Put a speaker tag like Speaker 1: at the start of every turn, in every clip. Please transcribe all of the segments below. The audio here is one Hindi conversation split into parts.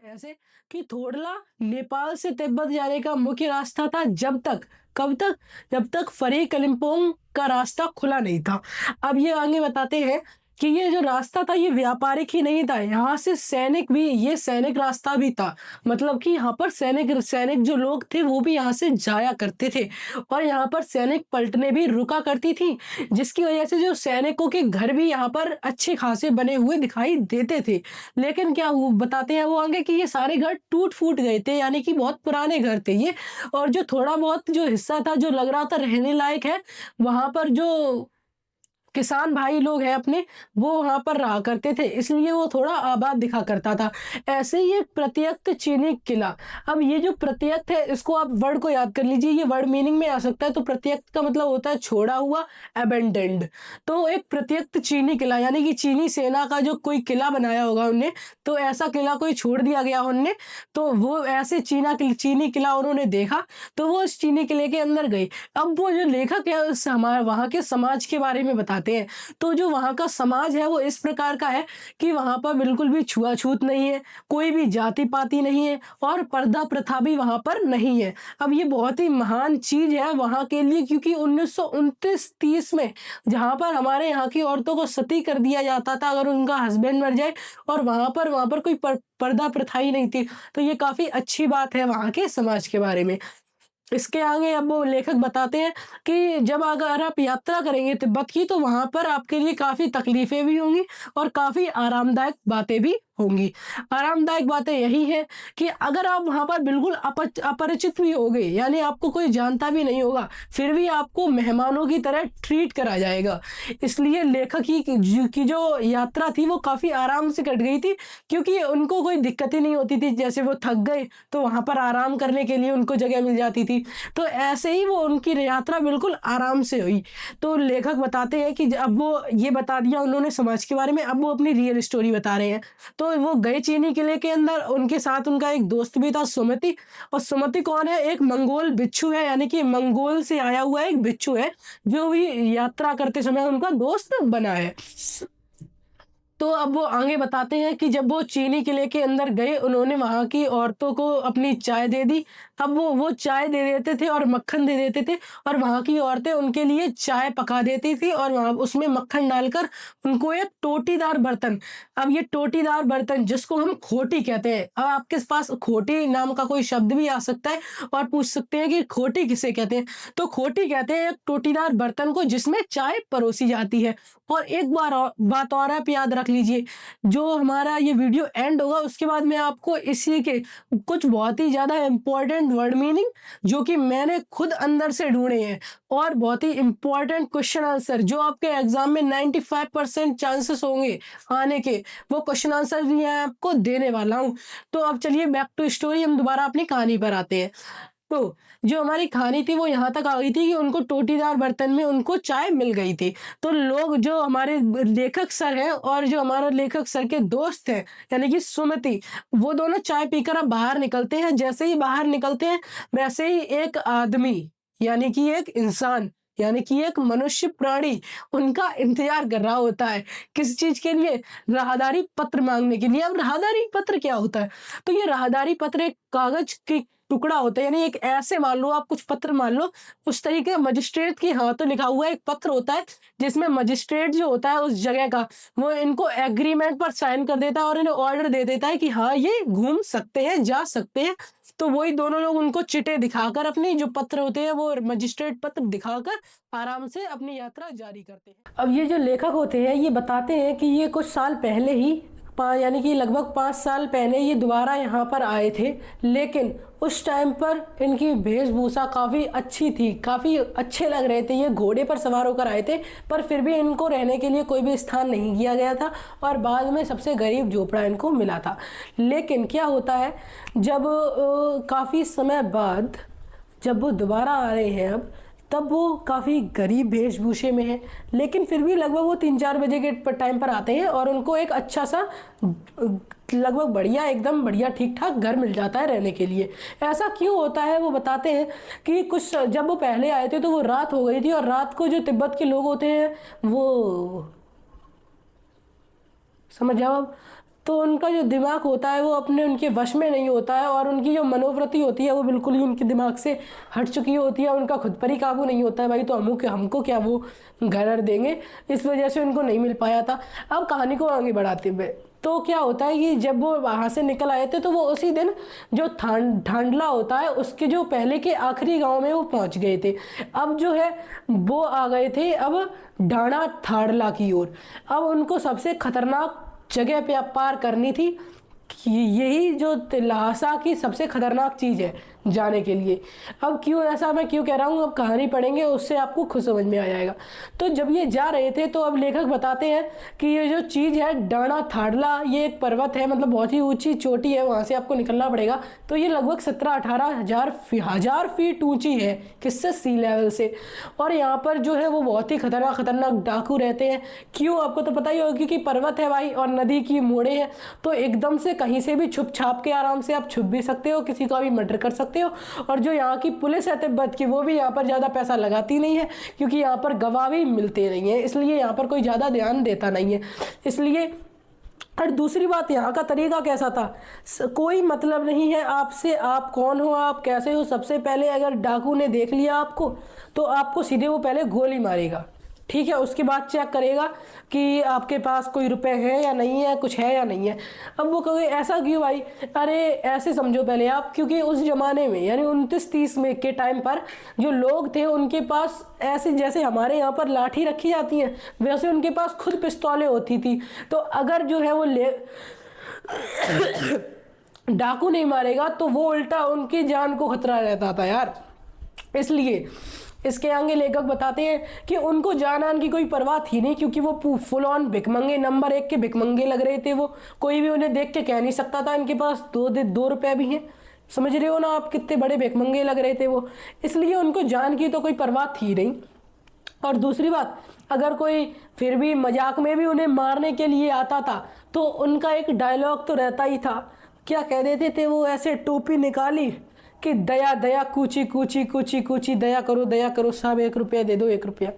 Speaker 1: ऐसे कि थोड़ला नेपाल से तिब्बत जाने का मुख्य रास्ता था जब तक, कब तक? जब तक फरी कलिम्पोंग का रास्ता खुला नहीं था। अब ये आगे बताते हैं कि ये जो रास्ता था ये व्यापारिक ही नहीं था, यहाँ से सैनिक भी, ये सैनिक रास्ता भी था। मतलब कि यहाँ पर सैनिक सैनिक जो लोग थे वो भी यहाँ से जाया करते थे और यहाँ पर सैनिक पलटनें भी रुका करती थी, जिसकी वजह से जो सैनिकों के घर भी यहाँ पर अच्छे खासे बने हुए दिखाई देते थे। लेकिन क्या हुआ बताते हैं वो आगे कि ये सारे घर टूट फूट गए थे, यानी कि बहुत पुराने घर थे ये। और जो थोड़ा बहुत जो हिस्सा था जो लग रहा था रहने लायक है, वहां पर जो किसान भाई लोग हैं अपने, वो वहां पर रहा करते थे, इसलिए वो थोड़ा आबाद दिखा करता था। ऐसे ही एक प्रत्यक्ष चीनी किला। अब ये जो प्रत्यक्ष है इसको आप वर्ड को याद कर लीजिए, ये वर्ड मीनिंग में आ सकता है। तो प्रत्यक्ष का मतलब होता है छोड़ा हुआ, अबेंडेंड। तो एक प्रत्यक्ष चीनी किला यानी कि चीनी सेना का जो कोई किला बनाया होगा उनने, तो ऐसा किला कोई छोड़ दिया गया उनने, तो वो ऐसे चीनी किला उन्होंने देखा, तो वो उस चीनी किले के अंदर गए। अब वो जो लेखक है उस हमारे वहाँ के समाज के बारे में बताते हैं। तो जो वहाँ का समाज है वो इस प्रकार का है कि वहाँ पर बिल्कुल भी छुआछूत नहीं है, कोई भी जाति पाति नहीं है और पर्दा प्रथा भी वहाँ पर नहीं है। अब ये बहुत ही महान चीज है वहाँ के लिए, क्योंकि 1929-30 में जहाँ पर हमारे यहाँ की औरतों को सती कर दिया जाता था अगर उनका हस्बैंड मर जाए, और वहाँ पर कोई पर्दा प्रथा ही नहीं थी। तो ये काफी अच्छी बात है वहाँ के समाज के बारे में। इसके आगे अब वो लेखक बताते हैं कि जब अगर आप यात्रा करेंगे तिब्बत की, तो वहां पर आपके लिए काफी तकलीफें भी होंगी और काफी आरामदायक बातें भी होंगी। आरामदायक बातें यही है कि अगर आप वहां पर बिल्कुल अपरिचित भी होगे, यानी आपको कोई जानता भी नहीं होगा, फिर भी आपको मेहमानों की तरह ट्रीट करा जाएगा। इसलिए लेखक की जो यात्रा थी वो काफी आराम से कट गई थी, क्योंकि उनको कोई दिक्कत ही नहीं होती थी। जैसे वो थक गए तो वहां पर आराम करने के लिए उनको जगह मिल जाती थी, तो ऐसे ही वो उनकी यात्रा बिल्कुल आराम से हुई। तो लेखक बताते हैं कि अब वो ये बता दिया उन्होंने समाज के बारे में, अब वो अपनी रियल स्टोरी बता रहे हैं। तो वो गए चीनी किले के अंदर, उनके साथ उनका एक दोस्त भी था सुमति। और सुमति कौन है? एक मंगोल बिच्छू है, यानी कि मंगोल से आया हुआ एक बिच्छू है जो भी यात्रा करते समय उनका दोस्त बना है। तो अब वो आगे बताते हैं कि जब वो चीनी किले के अंदर गए, उन्होंने वहां की औरतों को अपनी चाय दे दी। अब वो चाय दे देते थे और मक्खन दे देते थे, और वहां की औरतें उनके लिए चाय पका देती थी और वहां उसमें मक्खन डालकर उनको एक टोटीदार बर्तन, अब ये टोटीदार बर्तन जिसको हम खोटी कहते हैं, अब आपके पास खोटी नाम का कोई शब्द भी आ सकता है और पूछ सकते हैं कि खोटी किसे कहते हैं। तो खोटी कहते हैं एक टोटीदार बर्तन को जिसमें चाय परोसी जाती है। और एक बात और आप याद रख लीजिए, जो हमारा ये वीडियो एंड होगा उसके बाद मैं आपको इसी के कुछ बहुत ही ज्यादा इंपॉर्टेंट वर्ड मीनिंग जो कि मैंने खुद अंदर से ढूंढे हैं, और बहुत ही इंपॉर्टेंट क्वेश्चन आंसर जो आपके एग्जाम में 95% चांसेस होंगे आने के, वो क्वेश्चन आंसर भी मैं आपको देने वाला हूँ। तो अब चलिए बैक टू स्टोरी, हम दोबारा अपनी कहानी पर आते हैं। तो जो हमारी कहानी थी वो यहाँ तक आ गई थी कि उनको टोटीदार बर्तन में उनको चाय मिल गई थी। तो लोग, जो हमारे लेखक सर हैं और जो हमारा लेखक सर के दोस्त हैं यानी कि सुमति, वो दोनों चाय पीकर अब बाहर निकलते हैं। जैसे ही बाहर निकलते हैं वैसे ही एक आदमी यानी कि एक इंसान यानी कि एक मनुष्य प्राणी उनका इंतजार कर रहा होता है। किस चीज के लिए? राहदारी पत्र मांगने के लिए। अब राहदारी पत्र क्या होता है? तो ये राहदारी पत्र एक कागज की टुकड़ा होता है, यानी एक ऐसे मान लो आप कुछ पत्र मान लो उस तरीके मजिस्ट्रेट के हाथों लिखा हुआ एक पत्र होता है, जिसमें मजिस्ट्रेट जो होता है उस जगह का, वो इनको एग्रीमेंट पर साइन कर देता है और इन्हें ऑर्डर दे देता है कि हाँ ये घूम सकते हैं, जा सकते हैं। तो वही दोनों लोग उनको चिटे दिखाकर, अपनी जो पत्र होते हैं वो मजिस्ट्रेट पत्र दिखाकर आराम से अपनी यात्रा जारी करते हैं। अब ये जो लेखक होते हैं ये बताते हैं कि ये कुछ साल पहले ही, यानी कि लगभग 5 साल पहले ये दोबारा यहाँ पर आए थे, लेकिन उस टाइम पर इनकी वेशभूषा काफ़ी अच्छी थी, काफ़ी अच्छे लग रहे थे। ये घोड़े पर सवार होकर आए थे, पर फिर भी इनको रहने के लिए कोई भी स्थान नहीं किया गया था और बाद में सबसे गरीब झोपड़ा इनको मिला था। लेकिन क्या होता है, जब काफ़ी समय बाद जब वो दोबारा आ रहे हैं अब, तब वो काफ़ी गरीब वेशभूषे में है, लेकिन फिर भी लगभग वो 3-4 बजे के टाइम पर आते हैं और उनको एक अच्छा सा लगभग बढ़िया, एकदम बढ़िया ठीक ठाक घर मिल जाता है रहने के लिए। ऐसा क्यों होता है वो बताते हैं कि कुछ जब वो पहले आए थे तो वो रात हो गई थी, और रात को जो तिब्बत के लोग होते हैं वो, समझ जाओ अब, तो उनका जो दिमाग होता है वो अपने उनके वश में नहीं होता है, और उनकी जो मनोवृत्ति होती है वो बिल्कुल ही उनके दिमाग से हट चुकी होती है, उनका खुद पर ही काबू नहीं होता है भाई। तो हमको क्या वो घर देंगे, इस वजह से उनको नहीं मिल पाया था। अब कहानी को आगे बढ़ाते हुए तो क्या होता है कि जब वो वहाँ से निकल आए थे तो वो उसी दिन जो ढांडला होता है उसके जो पहले के आखिरी गांव में वो पहुँच गए थे। अब जो है वो आ गए थे अब डाणा थाड़ला की ओर। अब उनको सबसे खतरनाक जगह पे अब पार करनी थी, कि यही जो लहासा की सबसे खतरनाक चीज़ है जाने के लिए। अब क्यों ऐसा मैं क्यों कह रहा हूँ, अब कहानी पढ़ेंगे उससे आपको खुद समझ में आ जाएगा। तो जब ये जा रहे थे तो अब लेखक बताते हैं कि ये जो चीज़ है डाणा थाड़ला, ये एक पर्वत है, मतलब बहुत ही ऊंची चोटी है, वहाँ से आपको निकलना पड़ेगा। तो ये लगभग 17-18 हजार फीट ऊंची है, किससे, सी लेवल से। और यहाँ पर जो है वो बहुत ही खतरनाक डाकू रहते हैं। क्यों, आपको तो पता ही होगा, क्योंकि पर्वत है भाई और नदी की मोड़े हैं, तो एकदम से कहीं से भी छुप छाप के आराम से आप छुप भी सकते हो, किसी का भी मर्डर कर सकते हो। और जो यहाँ की पुलिस है तिब्बत की, वो भी यहाँ पर ज़्यादा पैसा लगाती नहीं है, क्योंकि यहाँ पर गवाह भी मिलते नहीं है, इसलिए यहाँ पर कोई ज़्यादा ध्यान देता नहीं है। इसलिए और दूसरी बात, यहाँ का तरीका कैसा था, कोई मतलब नहीं है आपसे, आप कौन हो, आप कैसे हो। सबसे पहले अगर डाकू ने देख लिया आपको तो आपको सीधे वो पहले गोली मारेगा, ठीक है। उसके बाद चेक करेगा कि आपके पास कोई रुपए है या नहीं है, कुछ है या नहीं है। अब वो कहे ऐसा क्यों भाई, अरे ऐसे समझो पहले आप, क्योंकि उस ज़माने में यानी 29-30 में के टाइम पर जो लोग थे उनके पास ऐसे जैसे हमारे यहाँ पर लाठी रखी जाती है, वैसे उनके पास खुद पिस्तौलें होती थी। तो अगर जो है वो डाकू नहीं मारेगा तो वो उल्टा उनकी जान को खतरा रहता था यार। इसलिए इसके आगे लेखक बताते हैं कि उनको जान आन की कोई परवाह थी नहीं, क्योंकि वो फुल ऑन भिकमंगे, नंबर 1 के भिकमंगे लग रहे थे। वो कोई भी उन्हें देख के कह नहीं सकता था इनके पास 2 रुपए भी हैं। समझ रहे हो ना आप, कितने बड़े भिकमंगे लग रहे थे वो। इसलिए उनको जान की तो कोई परवाह थी नहीं। और दूसरी बात, अगर कोई फिर भी मजाक में भी उन्हें मारने के लिए आता था तो उनका एक डायलॉग तो रहता ही था। क्या कह देते थे वो, ऐसे टोपी निकाली कि दया दया कूची कूची कूची कूची, दया करो साहब 1 रुपया दे दो, 1 रुपया।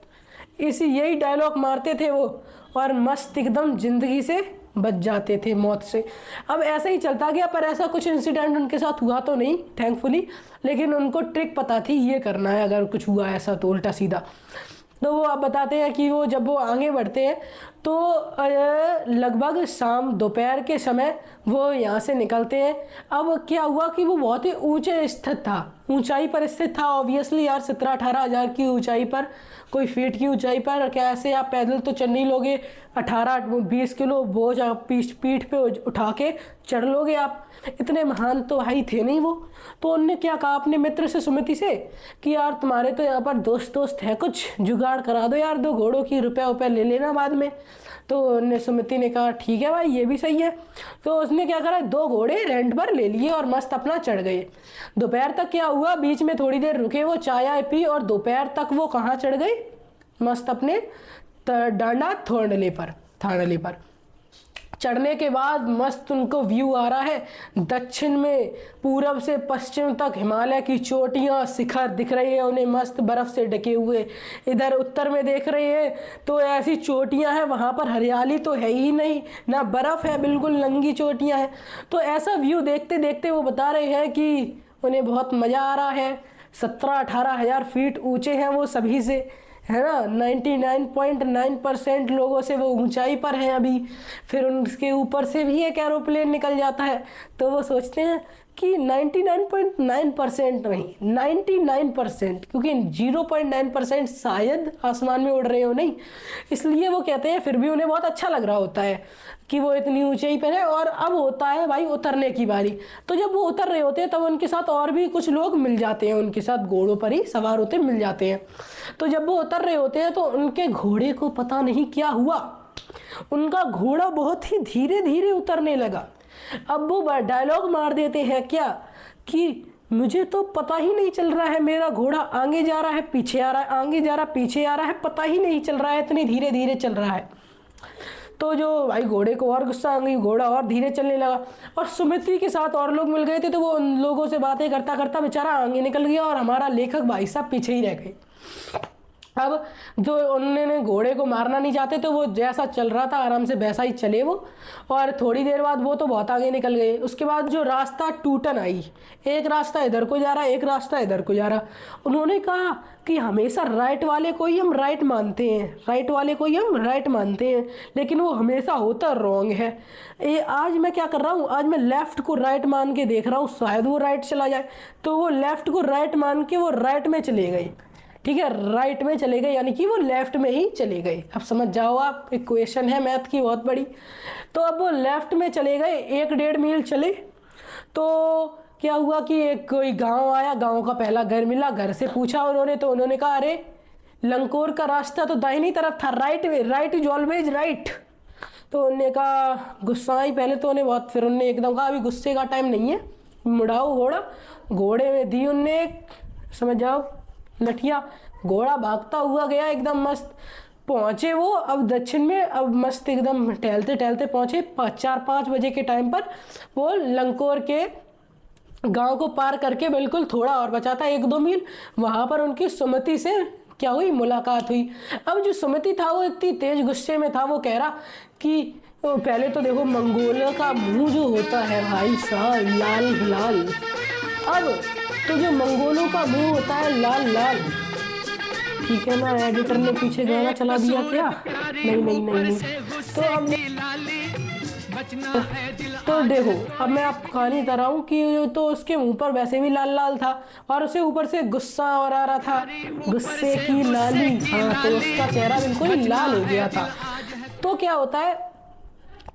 Speaker 1: यही डायलॉग मारते थे वो, और मस्त एकदम जिंदगी से बच जाते थे मौत से। अब ऐसा ही चलता गया, पर ऐसा कुछ इंसिडेंट उनके साथ हुआ तो नहीं थैंकफुली, लेकिन उनको ट्रिक पता थी ये करना है अगर कुछ हुआ ऐसा तो उल्टा सीधा। तो वो आप बताते हैं कि वो जब वो आगे बढ़ते हैं तो लगभग शाम दोपहर के समय वो यहाँ से निकलते हैं। अब क्या हुआ कि वो बहुत ही ऊंचे स्थित था, ऊंचाई पर स्थित था ऑब्वियसली यार, 17-18 हज़ार की ऊंचाई पर, कोई फीट की ऊंचाई पर कैसे आप पैदल तो चढ़ नहीं लोगे, 18-20 किलो बोझ आप पीठ पे उठा के चढ़ लोगे आप, इतने महान तो भाई थे नहीं वो। तो उनने क्या कहा अपने मित्र से, सुमिति से, कि यार तुम्हारे तो यहाँ पर दोस्त है, कुछ जुगाड़ करा दो यार, 2 घोड़ों की रुपया ले लेना बाद में। तो उन्हें सुमिति ने कहा ठीक है भाई ये भी सही है। तो उसने क्या करा, 2 घोड़े रेंट पर ले लिए और मस्त अपना चढ़ गए। दोपहर तक क्या हुआ, बीच में थोड़ी देर रुके, वो चाय पी, और दोपहर तक वो कहाँ चढ़ गए, मस्त अपने डांडा थाड़ले पर चढ़ने के बाद मस्त उनको व्यू आ रहा है। दक्षिण में पूरब से पश्चिम तक हिमालय की चोटियां, शिखर दिख रही है उन्हें मस्त बर्फ से ढके हुए। इधर उत्तर में देख रहे हैं तो ऐसी चोटियां हैं, वहाँ पर हरियाली तो है ही नहीं, ना बर्फ है, बिल्कुल नंगी चोटियां हैं। तो ऐसा व्यू देखते देखते वो बता रहे हैं कि उन्हें बहुत मज़ा आ रहा है। 17-18 हज़ार फीट ऊँचे हैं वो सभी से, है ना, 99.9% लोगों से वो ऊंचाई पर हैं अभी। फिर उनके ऊपर से भी एक एरोप्लेन निकल जाता है, तो वो सोचते हैं कि 99.9% नहीं 99%, क्योंकि 0.9% शायद आसमान में उड़ रहे हो नहीं। इसलिए वो कहते हैं फिर भी उन्हें बहुत अच्छा लग रहा होता है कि वो इतनी ऊंचाई पर है। और अब होता है भाई उतरने की बारी। तो जब वो उतर रहे होते हैं तब उनके साथ और भी कुछ लोग मिल जाते हैं, उनके साथ घोड़ों पर ही सवार होते मिल जाते हैं। तो जब वो उतर रहे होते हैं तो उनके घोड़े को पता नहीं क्या हुआ, उनका घोड़ा बहुत ही धीरे धीरे उतरने लगा। अब वो डायलॉग मार देते हैं क्या कि मुझे तो पता ही नहीं चल रहा है, मेरा घोड़ा आगे जा रहा है पीछे आ रहा है, आगे जा रहा है पीछे आ रहा है, पता ही नहीं चल रहा है, इतनी धीरे धीरे चल रहा है। तो जो भाई घोड़े को और गुस्सा आ गई, घोड़ा और धीरे चलने लगा। और सुमिति के साथ और लोग मिल गए थे, तो वो उन लोगों से बातें करता करता बेचारा आगे निकल गया और हमारा लेखक भाई साहब पीछे ही रह गए। अब जो उन्होंने घोड़े को मारना नहीं चाहते तो वो जैसा चल रहा था आराम से वैसा ही चले वो, और थोड़ी देर बाद वो तो बहुत आगे निकल गए। उसके बाद जो रास्ता टूटन आई, एक रास्ता इधर को जा रहा, एक रास्ता इधर को जा रहा। उन्होंने कहा कि हमेशा राइट वाले को ही हम राइट मानते हैं, राइट वाले को ही हम राइट मानते हैं, लेकिन वो हमेशा होता रॉन्ग है। आज मैं क्या कर रहा हूँ, आज मैं लेफ़्ट को राइट मान के देख रहा हूँ, शायद वो राइट चला जाए। तो वो लेफ़्ट को राइट मान के वो राइट में चले गए, ठीक है, राइट में चले गए, यानी कि वो लेफ्ट में ही चले गए। अब समझ जाओ आप, इक्वेशन है मैथ की बहुत बड़ी। तो अब वो लेफ्ट में चले गए, 1-1.5 मील चले तो क्या हुआ कि एक कोई गांव आया, गांव का पहला घर मिला, घर से पूछा उन्होंने तो उन्होंने कहा अरे लंकोर का रास्ता तो दाहिनी तरफ था, right way, right is always right. तो उन्होंने कहा, गुस्सा आई पहले तो उन्हें बहुत, फिर उन्होंने एकदम कहा अभी गुस्से का टाइम नहीं है, मुड़ाओ घोड़ा। घोड़े में दी उनने, समझ जाओ, लठिया। घोड़ा भागता हुआ गया, एकदम मस्त पहुंचे वो अब दक्षिण में। अब मस्त एकदम टहलते टहलते पहुंचे 4-5 बजे के टाइम पर। वो लंकोर के गांव को पार करके बिल्कुल थोड़ा और बचा था, 1-2 मील, वहां पर उनकी सुमति से क्या हुई, मुलाकात हुई। अब जो सुमति था वो इतनी तेज गुस्से में था, वो कह रहा कि पहले तो देखो मंगोलों का मुंह जो होता है भाई साहब लाल लाल। अब तो जो मंगोलों का मुंह होता है लाल लाल, ठीक है ना, एडिटर ने पीछे गाना चला दिया क्या? नहीं नहीं नहीं नहीं। तो अब तो देखो, अब मैं आपको कहानी बता रहा हूँ कि तो उसके मुंह पर वैसे भी लाल लाल था और उसे ऊपर से गुस्सा और आ रहा था, गुस्से की लाली। हाँ, तो उसका चेहरा बिल्कुल लाल हो गया था। तो क्या होता है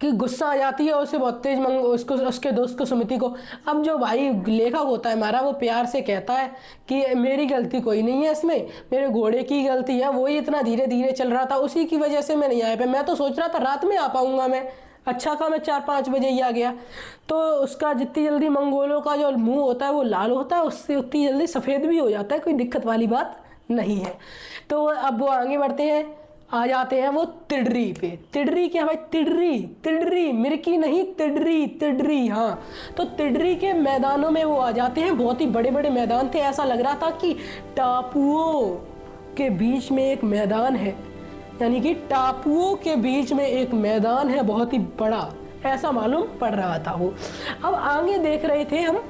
Speaker 1: कि गुस्सा आ जाती है उसे बहुत तेज उसको, उसके दोस्त को, सुमिति को। अब जो भाई लेखक होता है हमारा, वो प्यार से कहता है कि मेरी गलती कोई नहीं है इसमें, मेरे घोड़े की गलती है, वो ही इतना धीरे धीरे चल रहा था, उसी की वजह से मैं नहीं आया। मैं तो सोच रहा था रात में आ पाऊंगा मैं, अच्छा का मैं 4-5 बजे ही आ गया। तो उसका जितनी जल्दी मंगोलों का जो मुंह होता है वो लाल होता है, उससे उतनी जल्दी सफ़ेद भी हो जाता है, कोई दिक्कत वाली बात नहीं है। तो अब वो आगे बढ़ते हैं, आ जाते हैं वो तिडरी पे। तिडरी क्या भाई, तिडरी, तिडरी, मिर्की नहीं, तिडरी, तिडरी। हाँ, तो तिडरी के मैदानों में वो आ जाते हैं। बहुत ही बड़े बड़े मैदान थे, ऐसा लग रहा था कि टापुओं के बीच में एक मैदान है, यानी कि टापुओं के बीच में एक मैदान है बहुत ही बड़ा, ऐसा मालूम पड़ रहा था वो। अब आगे देख रहे थे हम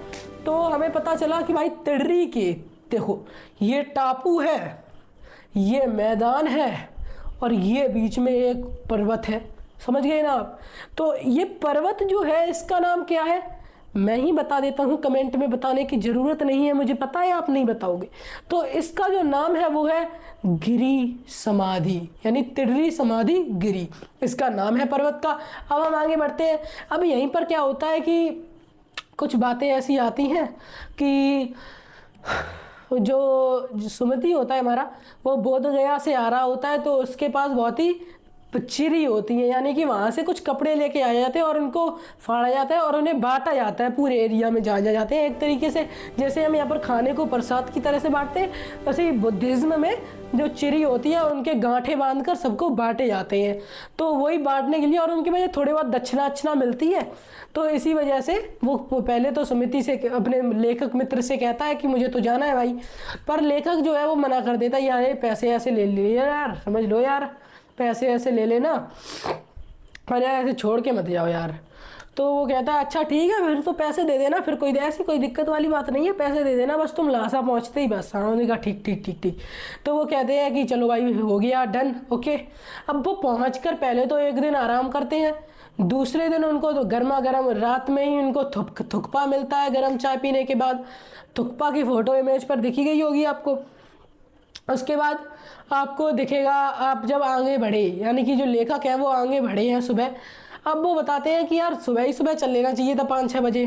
Speaker 1: तो हमें पता चला कि भाई तिडरी के, देखो ये टापू है, ये मैदान है और ये बीच में एक पर्वत है, समझ गए ना आप। तो ये पर्वत जो है इसका नाम क्या है, मैं ही बता देता हूँ, कमेंट में बताने की ज़रूरत नहीं है, मुझे पता है आप नहीं बताओगे। तो इसका जो नाम है वो है गिरी समाधि, यानी तिडरी समाधि गिरी, इसका नाम है पर्वत का। अब हम आगे बढ़ते हैं। अब यहीं पर क्या होता है कि कुछ बातें ऐसी आती हैं कि जो सुमति होता है हमारा, वो बोध गया से आ रहा होता है, तो उसके पास बहुत ही चिरी होती है, यानी कि वहाँ से कुछ कपड़े लेके आए जाते हैं और उनको फाड़ा जाता है और उन्हें बांटा जाता है पूरे एरिया में, जहाँ जाते हैं। एक तरीके से जैसे हम यहाँ पर खाने को प्रसाद की तरह से बांटते हैं, वैसे ही बुद्धिज्म में जो चिरी होती है उनके गांठे बांधकर सबको बांटे जाते हैं। तो वही बांटने के लिए, और उनकी वजह थोड़ी बहुत दक्षिणा मिलती है। तो इसी वजह से वो पहले तो सुमिति से, अपने लेखक मित्र से कहता है कि मुझे तो जाना है भाई, पर लेखक जो है वो मना कर देता है, यार पैसे ऐसे ले लिए यार, समझ लो यार, पैसे ऐसे ले लेना, अरे ऐसे छोड़ के मत जाओ यार। तो वो कहता है अच्छा ठीक है, फिर तो पैसे दे देना, फिर कोई ऐसी कोई दिक्कत वाली बात नहीं है, पैसे दे देना, बस तुम लासा पहुंचते ही बस। हाँ, उन्होंने कहा ठीक ठीक ठीक ठीक। तो वो कहते हैं कि चलो भाई हो गया, डन, ओके। अब वो पहुंचकर पहले तो एक दिन आराम करते हैं, दूसरे दिन उनको तो गर्मा गर्म रात में ही उनको थुकपा मिलता है, गर्म चाय पीने के बाद। थुकपा की फ़ोटो इमेज पर दिखी गई होगी आपको। उसके बाद आपको दिखेगा, आप जब आगे बढ़े, यानी कि जो लेखक है वो आगे बढ़े हैं सुबह। अब वो बताते हैं कि यार सुबह ही सुबह चल लेना चाहिए था 5-6 बजे।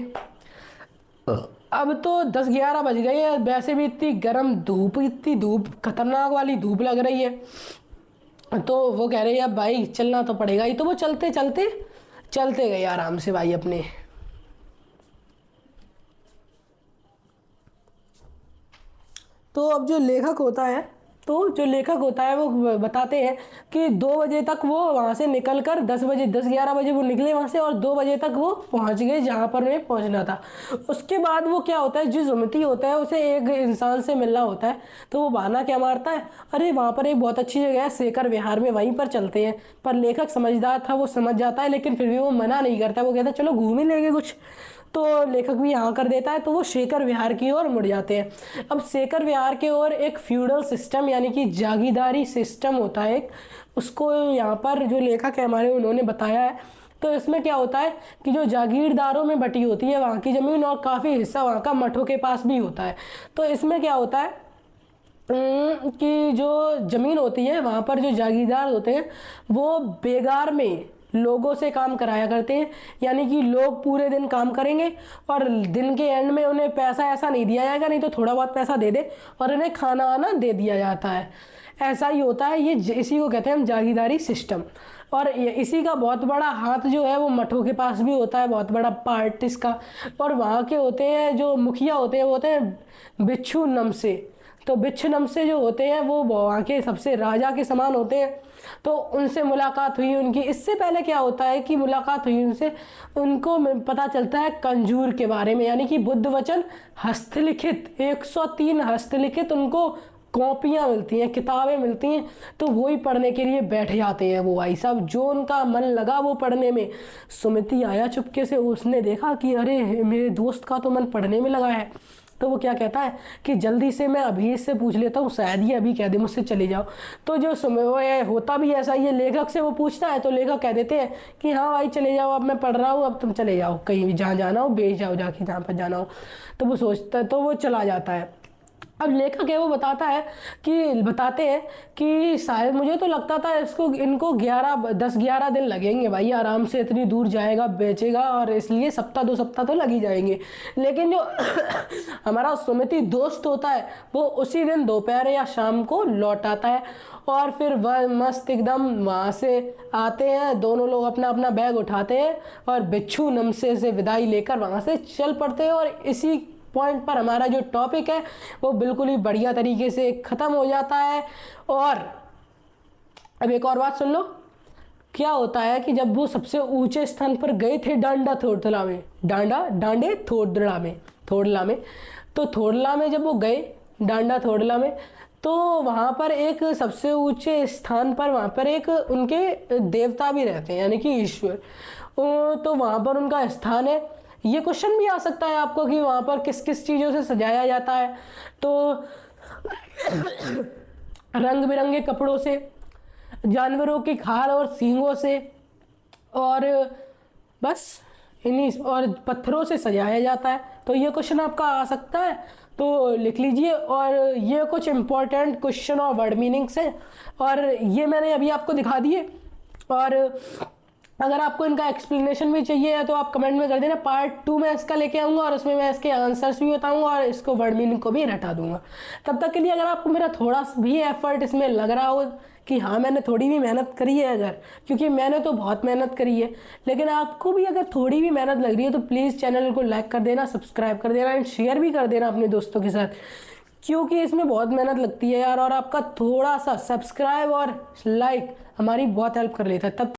Speaker 1: अब तो 10-11 बज गए हैं, वैसे भी इतनी गर्म धूप, इतनी धूप, खतरनाक वाली धूप लग रही है। तो वो कह रहे हैं अब भाई चलना तो पड़ेगा ही। तो वो चलते गए आराम से भाई अपने। तो अब जो लेखक होता है तो जो लेखक होता है वो बताते हैं कि 2 बजे तक वो वहाँ से निकल कर 10-11 बजे वो निकले वहाँ से और 2 बजे तक वो पहुँच गए जहाँ पर उन्हें पहुँचना था। उसके बाद वो क्या होता है, जो सुमति होता है उसे एक इंसान से मिलना होता है, तो वो बहाना क्या मारता है, अरे वहाँ पर एक बहुत अच्छी जगह है शेखर विहार में, वहीं पर चलते हैं। पर लेखक समझदार था, वो समझ जाता है, लेकिन फिर भी वो मना नहीं करता, वो कहता है चलो घूम ही लेंगे कुछ। तो लेखक भी यहाँ कर देता है, तो वो शेखर विहार की ओर मुड़ जाते हैं। अब शेखर विहार के ओर एक फ्यूडल सिस्टम यानी कि जागीरदारी सिस्टम होता है एक, उसको यहाँ पर जो लेखक है हमारे उन्होंने बताया है। तो इसमें क्या होता है कि जो जागीरदारों में बटी होती है वहाँ की ज़मीन और काफ़ी हिस्सा वहाँ का मठों के पास भी होता है। तो इसमें क्या होता है कि जो ज़मीन होती है वहाँ पर जो जागीरदार होते हैं वो बेगार में लोगों से काम कराया करते हैं, यानी कि लोग पूरे दिन काम करेंगे और दिन के एंड में उन्हें पैसा ऐसा नहीं दिया जाएगा, नहीं तो थोड़ा बहुत पैसा दे दे और उन्हें खाना आना दे दिया जाता है। ऐसा ही होता है, ये इसी को कहते हैं हम जागीरदारी सिस्टम। और इसी का बहुत बड़ा हाथ जो है वो मठों के पास भी होता है, बहुत बड़ा पार्ट इसका। और वहाँ के होते हैं जो मुखिया होते हैं वो होते हैं बिच्छू नमसे। तो बिच्छू नमसे जो होते हैं वो वहाँ के सबसे राजा के समान होते हैं। तो उनसे मुलाकात हुई उनकी। इससे पहले क्या होता है कि मुलाकात हुई उनसे, उनको पता चलता है कंजूर के बारे में, यानी कि बुद्ध वचन हस्तलिखित 103 हस्तलिखित उनको कॉपियाँ मिलती हैं, किताबें मिलती हैं। तो वही पढ़ने के लिए बैठ जाते हैं वो भाई साहब, जो उनका मन लगा वो पढ़ने में। सुमति आया चुपके से, उसने देखा कि अरे मेरे दोस्त का तो मन पढ़ने में लगा है। तो वो क्या कहता है कि जल्दी से मैं अभी इससे पूछ लेता हूँ, शायद ये अभी कह दे मुझसे चले जाओ। तो जो समय होता भी ऐसा ही है, लेखक से वो पूछता है तो लेखक कह देते हैं कि हाँ भाई चले जाओ, अब मैं पढ़ रहा हूँ, अब तुम चले जाओ, कहीं भी जहाँ जाना हो बेच जाओ, जाके जहाँ पर जाना हो। तो वो सोचता है, तो वो चला जाता है। अब लेखक है वो बताते हैं कि शायद मुझे तो लगता था इनको 10-11 दिन लगेंगे भाई, आराम से इतनी दूर जाएगा बेचेगा, और इसलिए 1-2 सप्ताह तो लग ही जाएंगे। लेकिन जो हमारा सुमति दोस्त होता है वो उसी दिन दोपहर या शाम को लौट आता है। और फिर वह मस्त एकदम वहाँ से आते हैं, दोनों लोग अपना अपना बैग उठाते हैं और बिच्छू नमसे से विदाई लेकर वहाँ से चल पड़ते हैं। और इसी पॉइंट पर हमारा जो टॉपिक है वो बिल्कुल ही बढ़िया तरीके से ख़त्म हो जाता है। और अब एक और बात सुन लो, क्या होता है कि जब वो सबसे ऊंचे स्थान पर गए थे थोड़ला में, तो थोड़ला में जब वो गए डांडा थोड़ला में, तो वहाँ पर एक सबसे ऊंचे स्थान पर वहाँ पर एक उनके देवता भी रहते हैं, यानी कि ईश्वर। तो वहाँ पर उनका स्थान है। ये क्वेश्चन भी आ सकता है आपको कि वहाँ पर किस किस चीज़ों से सजाया जाता है। तो रंग बिरंगे कपड़ों से, जानवरों की खाल और सींगों से, और बस इन्हीं और पत्थरों से सजाया जाता है। तो ये क्वेश्चन आपका आ सकता है, तो लिख लीजिए। और ये कुछ इम्पोर्टेंट क्वेश्चन और वर्ड मीनिंग्स हैं, और ये मैंने अभी आपको दिखा दिए। और अगर आपको इनका एक्सप्लेनेशन भी चाहिए तो आप कमेंट में कर देना, पार्ट 2 में इसका लेके आऊँगा और उसमें मैं इसके आंसर्स भी बताऊँगा और इसको वर्ड मीनिंग को भी रटा दूँगा। तब तक के लिए अगर आपको मेरा थोड़ा भी एफर्ट इसमें लग रहा हो कि हाँ मैंने थोड़ी भी मेहनत करी है, अगर, क्योंकि मैंने तो बहुत मेहनत करी है, लेकिन आपको भी अगर थोड़ी भी मेहनत लग रही है तो प्लीज़ चैनल को लाइक कर देना, सब्सक्राइब कर देना एंड शेयर भी कर देना अपने दोस्तों के साथ, क्योंकि इसमें बहुत मेहनत लगती है यार। और आपका थोड़ा सा सब्सक्राइब और लाइक हमारी बहुत हेल्प कर लेता है। तब